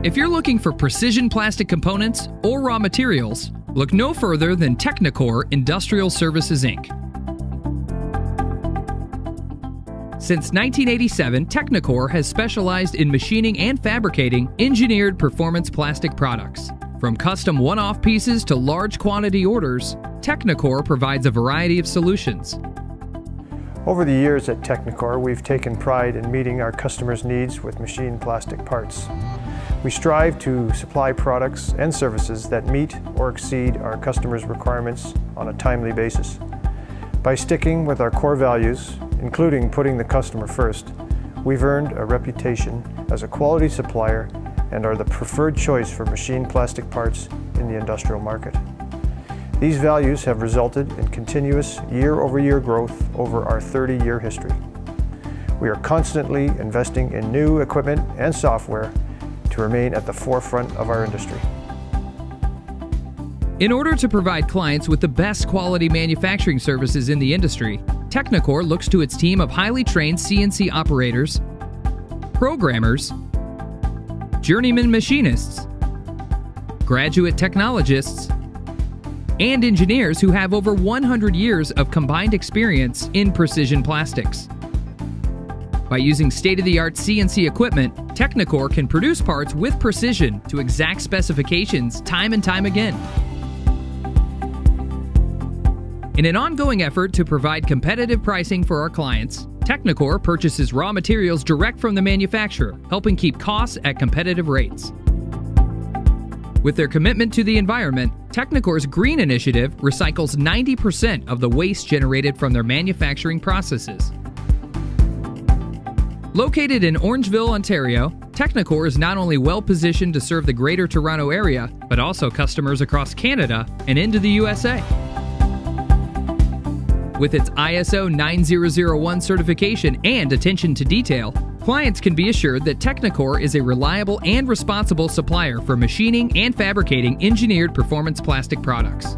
If you're looking for precision plastic components or raw materials, look no further than Technicor Industrial Services Inc. Since 1987, Technicor has specialized in machining and fabricating engineered performance plastic products. From custom one-off pieces to large quantity orders, Technicor provides a variety of solutions. Over the years at Technicor, we've taken pride in meeting our customers' needs with machined plastic parts. We strive to supply products and services that meet or exceed our customers' requirements on a timely basis. By sticking with our core values, including putting the customer first, we've earned a reputation as a quality supplier and are the preferred choice for machined plastic parts in the industrial market. These values have resulted in continuous year-over-year growth over our 30-year history. We are constantly investing in new equipment and software to remain at the forefront of our industry. In order to provide clients with the best quality manufacturing services in the industry, Technicor looks to its team of highly trained CNC operators, programmers, journeyman machinists, graduate technologists, and engineers who have over 100 years of combined experience in precision plastics. By using state-of-the-art CNC equipment, Technicor can produce parts with precision to exact specifications time and time again. In an ongoing effort to provide competitive pricing for our clients, Technicor purchases raw materials direct from the manufacturer, helping keep costs at competitive rates. With their commitment to the environment, Technicor's Green Initiative recycles 90% of the waste generated from their manufacturing processes. Located in Orangeville, Ontario, Technicor is not only well-positioned to serve the Greater Toronto Area, but also customers across Canada and into the USA. With its ISO 9001 certification and attention to detail, clients can be assured that Technicor is a reliable and responsible supplier for machining and fabricating engineered performance plastic products.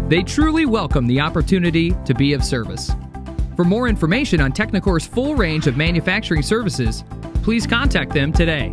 They truly welcome the opportunity to be of service. For more information on Technicor's full range of manufacturing services, please contact them today.